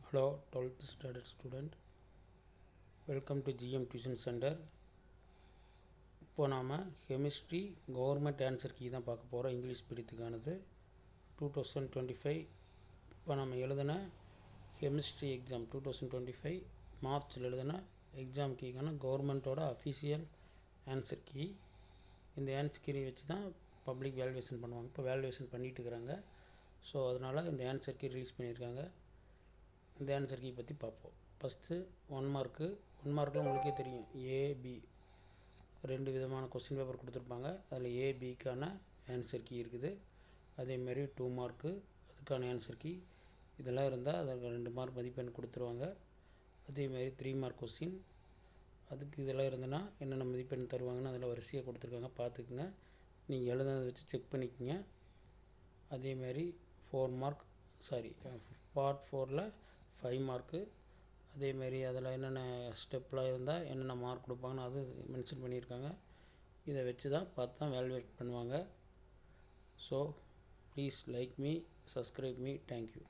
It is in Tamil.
Hello 12th standard student, welcome to GM Tuition Center. இப்போ நாம் கெமிஸ்ட்ரி கவர்மெண்ட் ஆன்சர் கீ தான் பார்க்க போகிறோம். இங்கிலீஷ் பிரித்துக்கானது 2025. இப்போ நம்ம எழுதின கெமிஸ்ட்ரி எக்ஸாம் 2025 மார்ச்சில் எழுதின எக்ஸாம் கீக்கான கவர்மெண்ட்டோட அஃபிஷியல் ஆன்சர் கீ. இந்த ஆன்சர் கீ வச்சு தான் பப்ளிக் வேல்யூவேஷன் பண்ணுவாங்க. இப்போ வேல்யூவேஷன் பண்ணிகிட்டு இருக்கிறாங்க. ஸோ அதனால் இந்த ஆன்சர் கீ ரிலீஸ் பண்ணியிருக்காங்க. இந்த ஆன்சர் கீ பற்றி பார்ப்போம். First 1 mark. 1 மார்க்கில் உங்களுக்கே தெரியும், ஏபி 2 விதமான கொஸ்டின் பேப்பர் கொடுத்துருப்பாங்க. அதில் ஏபிக்கான ஆன்சர் கீ இருக்குது. அதேமாரி 2 மார்க்கு அதுக்கான ஆன்சர் கீ. இதெல்லாம் இருந்தால் அதுக்கு 2 மார்க் மதிப்பெண் கொடுத்துருவாங்க. அதேமாரி 3 மார்க் கொஸ்டின், அதுக்கு இதெல்லாம் இருந்ததுன்னா என்னென்ன மதிப்பெண் தருவாங்கன்னு அதில் வரிசையாக கொடுத்துருக்காங்க, பார்த்துக்குங்க. நீங்கள் எழுதுனதை வச்சு செக் பண்ணிக்கோங்க. அதேமாரி 4 மார்க் பார்ட் 4ல் 5 மார்க்கு. அதேமாரி அதில் என்னென்ன ஸ்டெப்லாம் இருந்தால் என்னென்ன மார்க் கொடுப்பாங்கன்னு அது மென்ஷன் பண்ணியிருக்காங்க. இதை வச்சு தான் பார்த்து தான் வேல்யூவேட் பண்ணுவாங்க. So please like me, subscribe me. Thank you.